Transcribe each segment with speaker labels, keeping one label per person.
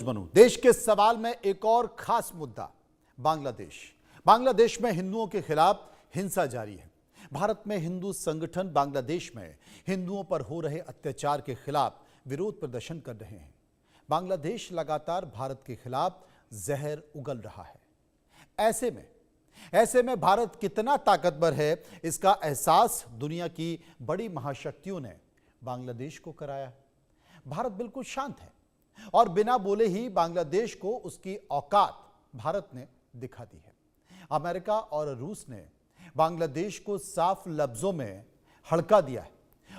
Speaker 1: बनूं। देश के सवाल में एक और खास मुद्दा बांग्लादेश में हिंदुओं के खिलाफ हिंसा जारी है। भारत में हिंदू संगठन बांग्लादेश में हिंदुओं पर हो रहे अत्याचार के खिलाफ विरोध प्रदर्शन कर रहे हैं। बांग्लादेश लगातार भारत के खिलाफ जहर उगल रहा है। ऐसे में भारत कितना ताकतवर है, इसका एहसास दुनिया की बड़ी महाशक्तियों ने बांग्लादेश को कराया। भारत बिल्कुल शांत है और बिना बोले ही बांग्लादेश को उसकी औकात भारत ने दिखा दी है। अमेरिका और रूस ने बांग्लादेश को साफ लफ्जों में हड़का दिया है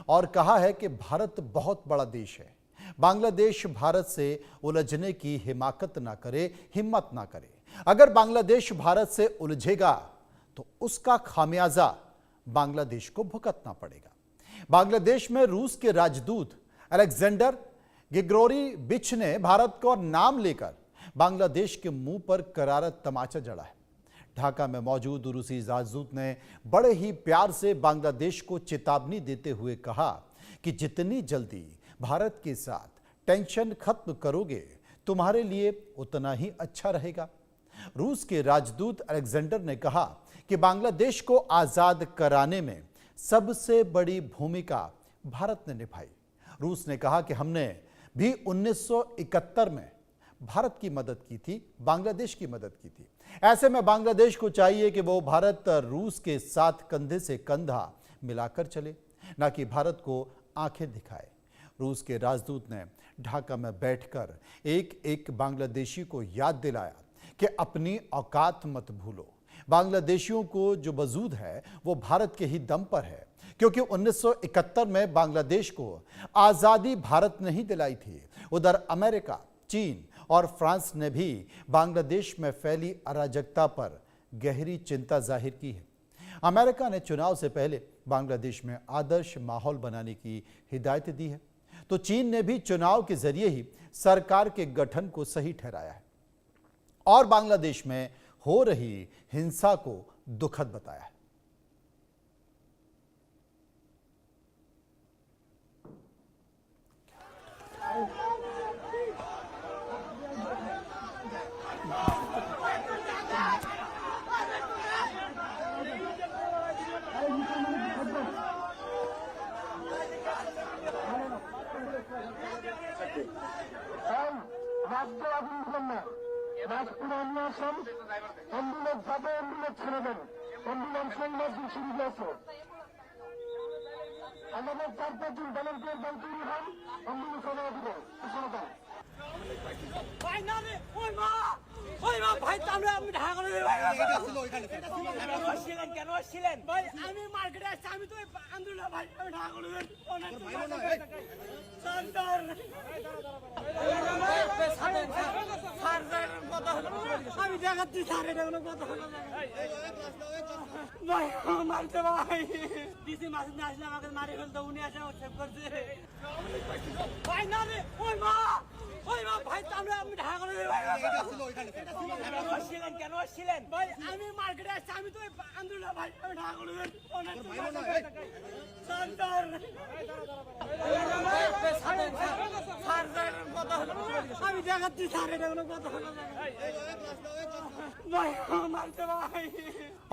Speaker 1: और कहा है कि भारत बहुत बड़ा देश है। बांग्लादेश भारत से उलझने की हिम्मत ना करे। अगर बांग्लादेश भारत से उलझेगा तो उसका खामियाजा बांग्लादेश को भुगतना पड़ेगा। बांग्लादेश में रूस के राजदूत अलेक्जेंडर ग्रिगोरोविच ने भारत का नाम लेकर बांग्लादेश के मुंह पर करारा तमाचा जड़ा है। ढाका में मौजूद रूसी राजदूत ने बड़े ही प्यार से बांग्लादेश को चेतावनी देते हुए कहा कि जितनी जल्दी भारत के साथ टेंशन खत्म करोगे, तुम्हारे लिए उतना ही अच्छा रहेगा। रूस के राजदूत अलेक्जेंडर ने कहा कि बांग्लादेश को आजाद कराने में सबसे बड़ी भूमिका भारत ने निभाई। रूस ने कहा कि हमने भी 1971 में भारत की मदद की थी, बांग्लादेश की मदद की थी। ऐसे में बांग्लादेश को चाहिए कि वो भारत रूस के साथ कंधे से कंधा मिलाकर चले, ना कि भारत को आंखें दिखाए। रूस के राजदूत ने ढाका में बैठकर एक बांग्लादेशी को याद दिलाया कि अपनी औकात मत भूलो। बांग्लादेशियों को जो वजूद है वो भारत के ही दम पर है, क्योंकि 1971 में बांग्लादेश को आज़ादी भारत ने ही दिलाई थी। उधर अमेरिका, चीन और फ्रांस ने भी बांग्लादेश में फैली अराजकता पर गहरी चिंता जाहिर की है। अमेरिका ने चुनाव से पहले बांग्लादेश में आदर्श माहौल बनाने की हिदायत दी है, तो चीन ने भी चुनाव के जरिए ही सरकार के गठन को सही ठहराया है और बांग्लादेश में हो रही हिंसा को दुखद बताया है।
Speaker 2: রাজ্য আগুন জন্য রাজপুর অন্বেষণ অ্যাম্বুলেন্স যাবে, অ্যাম্বুলেন্স ছেড়ে দেন, অ্যাম্বুলেন্স ইমার্জেন্সি শুরু আছে। আমাদের 4-5 জন ভলেন্টিয়ার দল তৈরি হন, অ্যাম্বুলেন্স অনেক দিবে শুরু দেন। ভাই না রে, ওই মা ভাই, আমরা ঢাকা করে দেব। কেন আসছিলেন ভাই? আমি মার্কেটে আসছি, আমি তো আন্দোলন ভাই, আমি ঢাকা করে দেব। আমি দেখাচ্ছি স্যার, এটা কোনো কথা হলো না ভাই, মারতে ভাই ডিসি মাসুদ না আসলে আমাকে মারি ফেলতো, উনি আসে সেভ করছে। ভাই না রে, ওই মা ভাই, আমরা ঢাকা করে দেব। কেন আসছিলেন ভাই? আমি মার্কেটে আসছি, আমি তো আন্দোলন ভাই, আমি ঢাকা করে দেব। আমি দেখাচ্ছি স্যার, এটা কোনো কথা হলো না भाई, मारते भाई।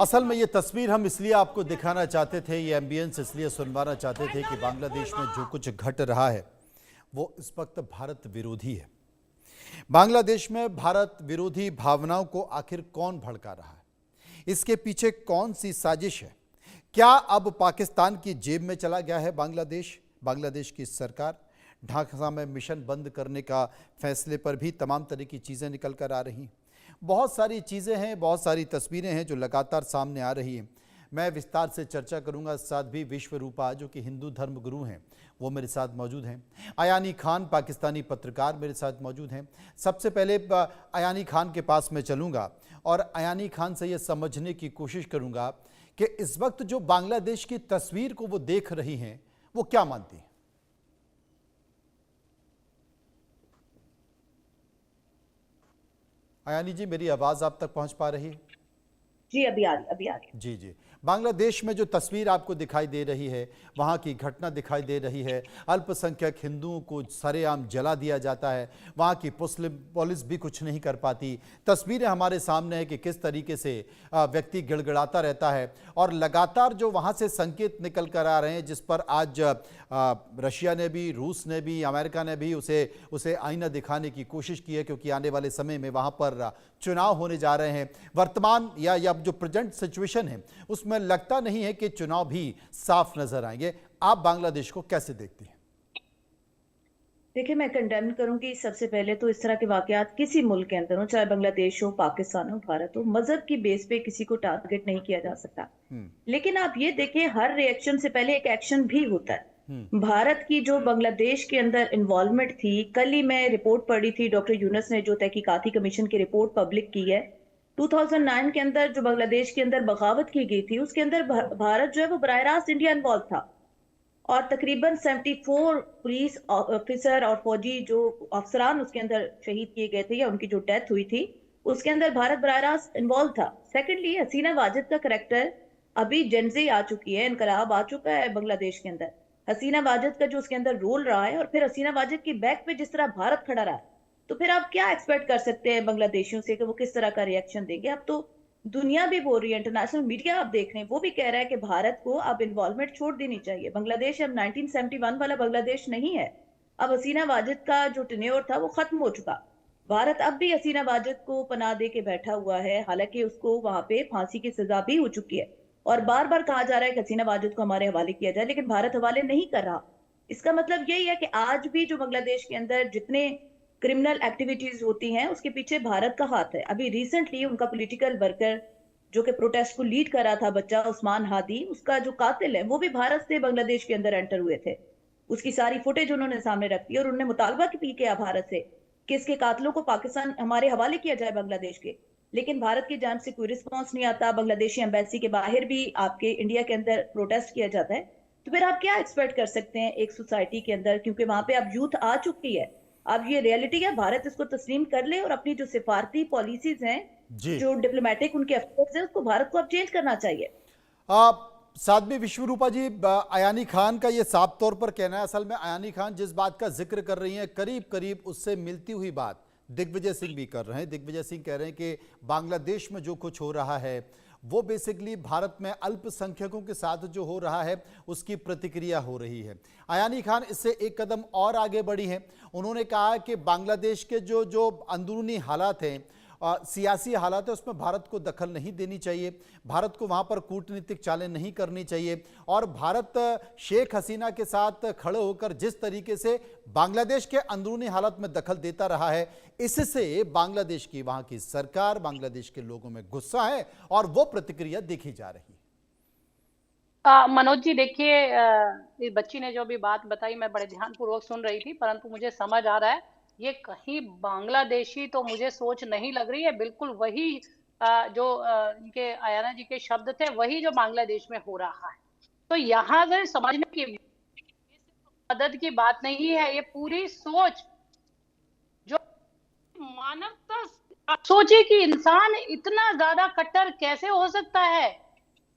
Speaker 1: असल में ये तस्वीर हम इसलिए आपको दिखाना चाहते थे, ये एम्बियंस इसलिए सुनवाना चाहते थे कि बांग्लादेश में जो कुछ घट रहा है वो इस वक्त भारत विरोधी है। बांग्लादेश में भारत विरोधी भावनाओं को आखिर कौन भड़का रहा है? इसके पीछे कौन सी साजिश है? क्या अब पाकिस्तान की जेब में चला गया है बांग्लादेश की सरकार? ढाका में मिशन बंद करने का फैसले पर भी तमाम तरह की चीज़ें निकल कर आ रही हैं। बहुत सारी चीज़ें हैं, बहुत सारी तस्वीरें हैं जो लगातार सामने आ रही हैं। मैं विस्तार से चर्चा करूंगा। साथ भी विश्व रूपा जो कि हिंदू धर्म गुरु हैं वो मेरे साथ मौजूद हैं। अयानी खान पाकिस्तानी पत्रकार मेरे साथ मौजूद हैं। सबसे पहले अयानी खान के पास मैं चलूँगा और अयानी खान से ये समझने की कोशिश करूँगा कि इस वक्त जो बांग्लादेश की तस्वीर को वो देख रही हैं वो क्या मानती हैं? अयानी जी, मेरी आवाज़ आप तक पहुँच पा रही है?
Speaker 3: जी अभी आ रही।
Speaker 1: जी जी। बांग्लादेश में जो तस्वीर आपको दिखाई दे रही है, वहाँ की घटना दिखाई दे रही है। अल्पसंख्यक हिंदुओं को सरेआम जला दिया जाता है, वहाँ की पुलिस भी कुछ नहीं कर पाती। तस्वीरें हमारे सामने है कि किस तरीके से व्यक्ति गिड़गिड़ाता रहता है और लगातार जो वहाँ से संकेत निकल कर आ रहे हैं, जिस पर आज रशिया ने भी, रूस ने भी, अमेरिका ने भी उसे आईना दिखाने की कोशिश की है, क्योंकि आने वाले समय में वहाँ पर चुनाव होने जा रहे हैं। वर्तमान या जो प्रेजेंट सिचुएशन है उसमें लगता नहीं है कि चुनाव भी साफ नजर आएंगे। आप बांग्लादेश को कैसे देखती हैं?
Speaker 3: देखिए, मैं कंडेम करूंगी सबसे पहले तो इस तरह के वाकयात किसी मुल्क के अंदर हो, चाहे बांग्लादेश हो, पाकिस्तान हो, भारत हो, मजहब की बेस पे किसी को टारगेट नहीं किया जा सकता। लेकिन आप ये देखें, हर रिएक्शन से पहले एक एक्शन भी होता है। भारत की जो बांग्लादेश के अंदर इन्वॉल्वमेंट थी, कल ही मैं रिपोर्ट पढ़ी थी, डॉक्टर यूनुस ने जो तहकीकाती कमीशन की रिपोर्ट पब्लिक की है, 2009 के अंदर जो बांग्लादेश के अंदर बगावत की गई थी, उसके अंदर भारत जो है वो बराह रास्त इंडिया इन्वॉल्व था। और तकरीबन 74 पुलिस ऑफिसर और फौजी जो अफसरान उसके अंदर शहीद किए गए थे या उनकी जो डेथ हुई थी, उसके अंदर भारत बराह रास्त इन्वॉल्व था। सेकेंडली, हसीना वाजिद का करेक्टर, अभी जेनजी आ चुकी है, इनकलाब आ चुका है बांग्लादेश के अंदर। हसीना वाजिद का जो उसके अंदर रोल रहा है, और फिर हसीना वाजिद की बैक पे जिस तरह भारत खड़ा रहा है, तो फिर आप क्या एक्सपेक्ट कर सकते हैं बांग्लादेशियों से कि वो किस तरह का रिएक्शन देंगे? अब तो दुनिया भी बोल रही है, इंटरनेशनल मीडिया आप देख रहे हैं, वो भी कह रहा है कि भारत को अब इन्वॉल्वमेंट छोड़ देनी चाहिए। बांग्लादेश अब 1971 वाला बांग्लादेश नहीं है। अब हसीना वाजिद का जो टेन्योर था वो खत्म हो चुका। भारत अब भी हसीना वाजिद को पनाह दे के बैठा हुआ है, हालांकि उसको वहां पे फांसी की सजा भी हो चुकी है, और बार बार कहा जा रहा है कि हसीना वाजिद को हमारे हवाले किया जाए, लेकिन भारत हवाले नहीं कर रहा। इसका मतलब यही है कि आज भी जो बांग्लादेश के अंदर जितने क्रिमिनल एक्टिविटीज होती हैं, उसके पीछे भारत का हाथ है। अभी रिसेंटली उनका पॉलिटिकल वर्कर जो कि प्रोटेस्ट को लीड कर रहा था, बच्चा उस्मान हादी, उसका जो कातिल है वो भी भारत से बांग्लादेश के अंदर एंटर हुए थे। उसकी सारी फुटेज उन्होंने सामने रख दी और उन्होंने मुतालबा की किया भारत से कि इसके कातिलों को पाकिस्तान हमारे हवाले किया जाए बांग्लादेश के। लेकिन भारत की जानिब से कोई रिस्पॉन्स नहीं आता। बांग्लादेशी एम्बेसी के बाहर भी आपके इंडिया के अंदर प्रोटेस्ट किया जाता है। तो फिर आप क्या एक्सपेक्ट कर सकते हैं एक सोसाइटी के अंदर, क्योंकि वहां पे अब यूथ आ चुकी है। अब ये रियलिटी है, भारत इसको तस्लीम कर ले और अपनी जो सिफारती पॉलिसीज हैं,
Speaker 1: जी।
Speaker 3: जो डिप्लोमेटिक उनके अफेयर्स हैं, उसको भारत को अब चेंज करना चाहिए।
Speaker 1: साध्वी विश्वरूपा जी, अयानी खान का ये साफ तौर पर कहना है, असल में अयानी खान जिस बात का जिक्र कर रही हैं, करीब करीब उससे मिलती हुई बात दिग्विजय सिंह भी कर रहे हैं। दिग्विजय सिंह कह रहे हैं कि बांग्लादेश में जो कुछ हो रहा है वो बेसिकली भारत में अल्पसंख्यकों के साथ जो हो रहा है उसकी प्रतिक्रिया हो रही है। अयानी खान इससे एक कदम और आगे बढ़ी हैं। उन्होंने कहा कि बांग्लादेश के जो अंदरूनी हालात हैं, सियासी हालात है, उसमें भारत को दखल नहीं देनी चाहिए, भारत को वहाँ पर कूटनीतिक चालें नहीं करनी चाहिए, और भारत शेख हसीना के साथ खड़े होकर जिस तरीके से बांग्लादेश के अंदरूनी हालात में दखल देता रहा है, इससे बांग्लादेश की, वहाँ की सरकार, बांग्लादेश के लोगों में गुस्सा है और वो प्रतिक्रिया देखी जा रही है।
Speaker 4: मनोज जी, देखिए, इस बच्ची ने जो भी बात बताई मैं बड़े ध्यानपूर्वक सुन रही थी, परंतु मुझे समझ आ रहा है ये कहीं बांग्लादेशी तो मुझे सोच नहीं लग रही है। बिल्कुल वही जो इनके आयाना जी के शब्द थे, वही जो बांग्लादेश में हो रहा है। तो यहाँ से समझने की मदद की बात नहीं है, ये पूरी सोच जो मानवता। आप सोचिए कि इंसान इतना ज्यादा कट्टर कैसे हो सकता है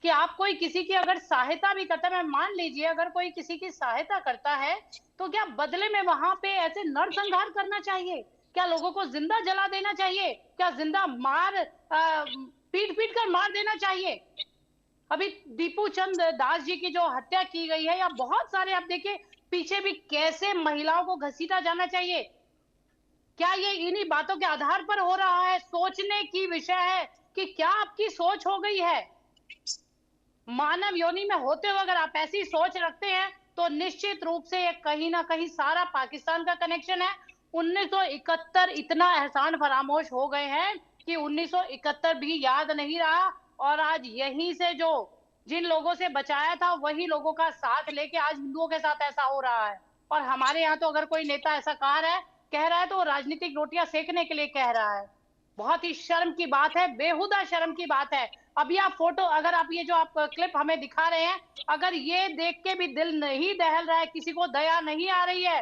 Speaker 4: कि आप कोई किसी की अगर सहायता भी करता है, मैं मान लीजिए अगर कोई किसी की सहायता करता है, तो क्या बदले में वहां पे ऐसे नरसंहार करना चाहिए? क्या लोगों को जिंदा जला देना चाहिए? क्या जिंदा मार पीट पीट कर मार देना चाहिए? अभी दीपू चंद दास जी की जो हत्या की गई है, या बहुत सारे आप देखिए पीछे भी कैसे महिलाओं को घसीटा जाना चाहिए। क्या ये इन्हीं बातों के आधार पर हो रहा है? सोचने की विषय है कि क्या आपकी सोच हो गई है। मानव योनि में होते हुए अगर आप ऐसी सोच रखते हैं तो निश्चित रूप से ये कहीं ना कहीं सारा पाकिस्तान का कनेक्शन है। 1971 इतना एहसान फरामोश हो गए हैं कि 1971 भी याद नहीं रहा, और आज यहीं से जो जिन लोगों से बचाया था वही लोगों का साथ लेके आज हिंदुओं के साथ ऐसा हो रहा है। और हमारे यहाँ तो अगर कोई नेता ऐसा कह रहा है तो राजनीतिक रोटियां सेकने के लिए कह रहा है। बहुत ही शर्म की बात है, बेहुदा शर्म की बात है। अभी आप फोटो, अगर आप ये जो आप क्लिप हमें दिखा रहे हैं, अगर ये देख के भी दिल नहीं दहल रहा है, किसी को दया नहीं आ रही है,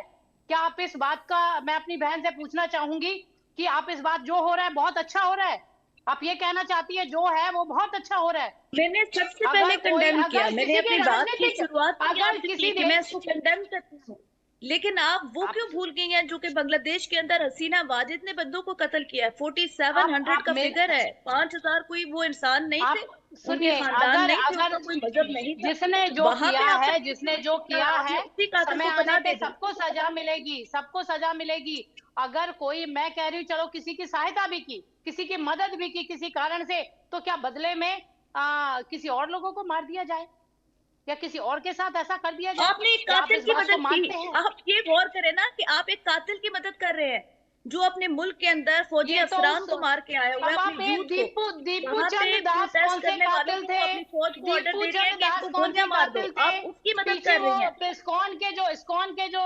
Speaker 4: क्या आप इस बात का, मैं अपनी बहन से पूछना चाहूंगी कि आप इस बात जो हो रहा है बहुत अच्छा हो रहा है? आप ये कहना चाहती है जो है वो बहुत अच्छा हो रहा है।
Speaker 3: मैंने सबसे
Speaker 4: अगर
Speaker 3: पहले
Speaker 4: कोई
Speaker 3: कंडेम
Speaker 4: अगर
Speaker 3: किया, मैंने
Speaker 4: किसी
Speaker 3: अपनी
Speaker 4: के
Speaker 3: बात की
Speaker 4: राजनीतिक
Speaker 3: शुरुआत
Speaker 4: अगर
Speaker 3: आपसे
Speaker 4: किसी
Speaker 3: की कि मैं
Speaker 4: देश
Speaker 3: इसको कंडेम करती हूँ, लेकिन आप वो क्यों भूल गई हैं जो कि बांग्लादेश के अंदर हसीना वाजिद ने बंदों को कत्ल किया है। 4700
Speaker 4: आप
Speaker 3: का
Speaker 4: मेरे
Speaker 3: फिगर है। 5000 कोई वो इंसान नहीं थे,
Speaker 4: आप
Speaker 3: उनके
Speaker 4: सुनिए,
Speaker 3: खानदान
Speaker 4: अगर
Speaker 3: नहीं थे,
Speaker 4: अगर
Speaker 3: उनका कोई मजहब नहीं था।
Speaker 4: जिसने जो
Speaker 3: वहां
Speaker 4: किया
Speaker 3: पे आपने
Speaker 4: है जिसने जो किया
Speaker 3: आपने
Speaker 4: है,
Speaker 3: उसी कातिल
Speaker 4: समय
Speaker 3: को
Speaker 4: आने
Speaker 3: पनाह
Speaker 4: पे
Speaker 3: दे दी।
Speaker 4: सबको सजा मिलेगी, सबको सजा मिलेगी। अगर कोई, मैं कह रही हूँ, चलो किसी की सहायता भी की, किसी की मदद भी की किसी कारण से, तो क्या बदले में किसी और लोगों को मार दिया जाए या किसी और के साथ ऐसा कर दिया जाए?
Speaker 3: आपने एक
Speaker 4: क्या आप
Speaker 3: कातिल
Speaker 4: इस
Speaker 3: की
Speaker 4: बात को
Speaker 3: मदद की।
Speaker 4: मानते हैं?
Speaker 3: आप ये गौर करें ना कि आप एक कातिल की मदद कर रहे हैं जो अपने मुल्क के अंदर फौजी
Speaker 4: ये तो
Speaker 3: अफसरान
Speaker 4: उस
Speaker 3: को मार के आया हुआ है,
Speaker 4: अब
Speaker 3: अपने
Speaker 4: आप ये
Speaker 3: यूथ को।
Speaker 4: दीपू
Speaker 3: वहां
Speaker 4: चंद
Speaker 3: पे
Speaker 4: दास कौन
Speaker 3: प्रोटेस्ट
Speaker 4: से
Speaker 3: करने वालों
Speaker 4: कातिल
Speaker 3: को
Speaker 4: थे?
Speaker 3: अपनी फौज को ऑर्डर
Speaker 4: दीपू
Speaker 3: दे रही है
Speaker 4: चंद
Speaker 3: कि
Speaker 4: दास
Speaker 3: इनको
Speaker 4: कौन से
Speaker 3: गोलियां मार दो।
Speaker 4: कातिल थे?
Speaker 3: आप उसकी मदद
Speaker 4: पीछे
Speaker 3: कर
Speaker 4: वो
Speaker 3: रही हैं।
Speaker 4: इस्कॉन के जो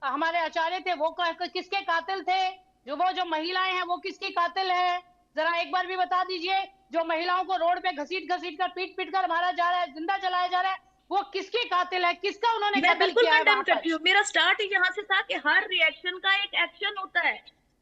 Speaker 4: हमारे आचार्य थे, वो किसके कातिल थे? जो महिलाएं हैं वो किसकी कातिल है? जरा एक बार भी बता दीजिए। जो महिलाओं को रोड पे घसीट घसीट कर, पीट पीट कर मारा जा रहा है, जिंदा जलाया जा रहा है, वो किसके कातिल है? किसका उन्होंने
Speaker 3: मैं
Speaker 4: कत्ल
Speaker 3: बिल्कुल
Speaker 4: किया है
Speaker 3: कंडेम
Speaker 4: वहां पर?
Speaker 3: करती हूँ। मेरा स्टार्ट ही यहाँ से था कि हर रिएक्शन का एक एक्शन होता है।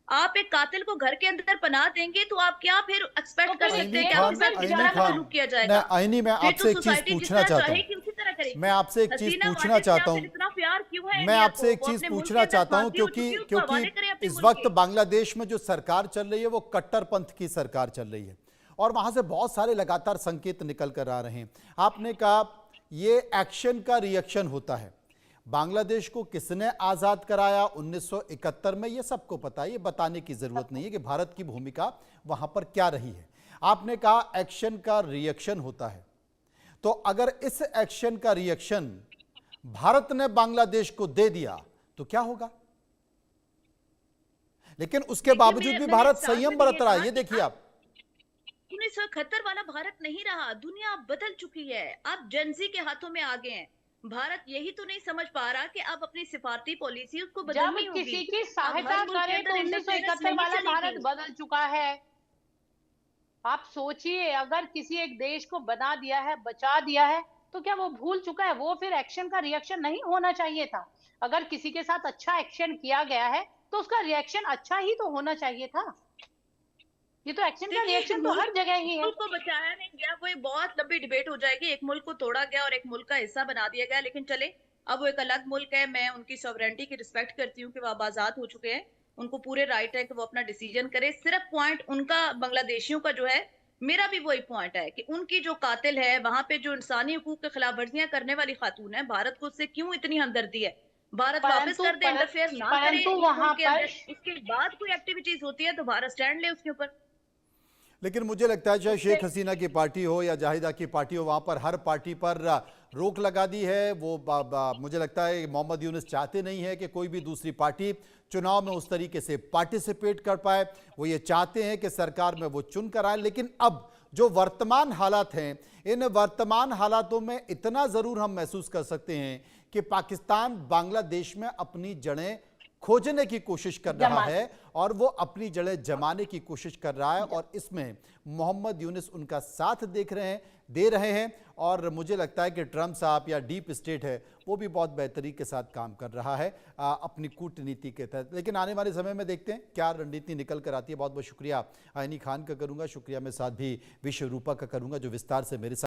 Speaker 3: आप एक कातिल को घर के अंदर पनाह देंगे तो आप क्या फिर एक्सपेक्ट
Speaker 4: तो
Speaker 3: कर
Speaker 4: फिर
Speaker 3: सकते
Speaker 1: आईनी
Speaker 3: हैं कि
Speaker 1: खान,
Speaker 3: आपके साथ किस
Speaker 1: आईनी
Speaker 3: तरह का
Speaker 1: खान,
Speaker 3: सलूक किया
Speaker 1: मैं
Speaker 3: जाएगा?
Speaker 1: आईनी मैं
Speaker 3: फिर
Speaker 1: आपसे
Speaker 3: तो
Speaker 1: एक चीज
Speaker 3: सोसाइटी जिस
Speaker 1: पूछना
Speaker 3: तरह
Speaker 1: चाहता हूँ।
Speaker 3: चाहेगी उसी तरह करेगी।
Speaker 1: मैं आपसे एक चीज
Speaker 3: हसीना
Speaker 1: पूछना
Speaker 3: वाजिद से
Speaker 1: चाहता
Speaker 3: आप
Speaker 1: हूँ।
Speaker 3: इतना प्यार क्यों है
Speaker 1: मैं
Speaker 3: इंडिया
Speaker 1: आपसे
Speaker 3: को?
Speaker 1: एक
Speaker 3: वो
Speaker 1: चीज
Speaker 3: अपने मुल्क
Speaker 1: पूछना
Speaker 3: के अंदर
Speaker 1: चाहता हूं
Speaker 3: फांसी हो
Speaker 1: क्योंकि
Speaker 3: चुकी है, उसको
Speaker 1: क्योंकि
Speaker 3: हवाले करें अपने
Speaker 1: इस
Speaker 3: मुल्क
Speaker 1: वक्त
Speaker 3: के।
Speaker 1: बांग्लादेश में जो सरकार चल रही है वो कट्टरपंथ की सरकार चल रही है और वहां से बहुत सारे लगातार संकेत निकल कर आ रहे हैं। आपने कहा ये एक्शन का रिएक्शन होता है। बांग्लादेश को किसने आजाद कराया 1971 में, ये सबको पता है, ये बताने की जरूरत नहीं है कि भारत की भूमिका वहां पर क्या रही है। आपने कहा एक्शन का रिएक्शन होता है, तो अगर इस एक्शन का रिएक्शन भारत ने बांग्लादेश को दे दिया तो क्या होगा? लेकिन उसके
Speaker 3: देखिए,
Speaker 1: बावजूद भी
Speaker 3: मैंने
Speaker 1: भारत
Speaker 3: स्टार्ट
Speaker 1: संयम
Speaker 3: में भी
Speaker 1: बरत
Speaker 3: ये
Speaker 1: रहा है।
Speaker 3: कहा
Speaker 1: ये
Speaker 3: कि
Speaker 1: देखिए आप
Speaker 3: 1971 वाला भारत नहीं रहा। दुनिया बदल चुकी है। आप जेनजी के हाथों में आ गए हैं। भारत यही तो नहीं समझ पा रहा कि अब अपनी सिफारती पॉलिसी उसको
Speaker 4: जब
Speaker 3: बदलनी होगी।
Speaker 4: किसी की
Speaker 3: अब
Speaker 4: सहायता
Speaker 3: हर मुल्क के
Speaker 4: करे तो
Speaker 3: अंदर इंटरफेरेंस
Speaker 4: 1971
Speaker 3: नहीं
Speaker 4: वाला भारत
Speaker 3: चलेगी।
Speaker 4: बदल चुका है। आप सोचिए, अगर किसी एक देश को बना दिया है, बचा दिया है, तो क्या वो भूल चुका है? वो फिर एक्शन का रिएक्शन नहीं होना चाहिए था? अगर किसी के साथ अच्छा एक्शन किया गया है तो उसका रिएक्शन अच्छा ही तो होना चाहिए था। ये तो एक्शन का
Speaker 3: देखिए, एक
Speaker 4: रिएक्शन तो हर जगह ही है।
Speaker 3: मुल्क को बचाया नहीं गया, वो एक बहुत लंबी डिबेट हो जाएगी। एक मुल्क को तोड़ा गया और एक मुल्क का हिस्सा बना दिया गया, लेकिन चले, अब वो एक अलग मुल्क है। मैं उनकी सॉवरेनिटी की रिस्पेक्ट करती हूँ कि वो अब आजाद हो चुके हैं। उनको पूरे राइट है कि वो अपना डिसीजन करे। सिर्फ पॉइंट उनका बांग्लादेशियों का जो है, मेरा भी वही पॉइंट है कि उनकी जो कातिल है, वहां पे जो इंसानी हकूक की खिलाफ वर्जियां करने वाली खातून है, भारत को उससे क्यों इतनी हमदर्दी है? भारत वापस कर दे, इंटरफेयर ना करे
Speaker 4: परंतु
Speaker 3: उस
Speaker 4: वहां
Speaker 3: मुल्क के
Speaker 4: पर
Speaker 3: अंदर। उसके बाद कोई एक्टिविटीज होती है तो भारत स्टैंड ले उसके ऊपर।
Speaker 1: लेकिन मुझे लगता है चाहे शेख हसीना की पार्टी हो या जाहिदा की पार्टी हो, वहां पर हर पार्टी पर रोक लगा दी है। वो मुझे लगता है मोहम्मद यूनुस चाहते नहीं है कि कोई भी दूसरी पार्टी चुनाव में उस तरीके से पार्टिसिपेट कर पाए। वो ये चाहते हैं कि सरकार में वो चुन कर आए। लेकिन अब जो वर्तमान हालात हैं, इन वर्तमान हालातों में इतना ज़रूर हम महसूस कर सकते हैं कि पाकिस्तान बांग्लादेश में अपनी जड़ें खोजने की कोशिश कर रहा है और वो अपनी जड़ें जमाने की कोशिश कर रहा है और इसमें मोहम्मद यूनुस उनका साथ दे रहे हैं। और मुझे लगता है कि ट्रंप साहब या डीप स्टेट है वो भी बहुत बेहतरी के साथ काम कर रहा है अपनी कूटनीति के तहत। लेकिन आने वाले समय में देखते हैं क्या रणनीति निकल कर आती है। बहुत बहुत शुक्रिया आईनी खान का करूंगा, शुक्रिया मैं साथ भी विश्व रूपा का करूंगा जो विस्तार से मेरे साथ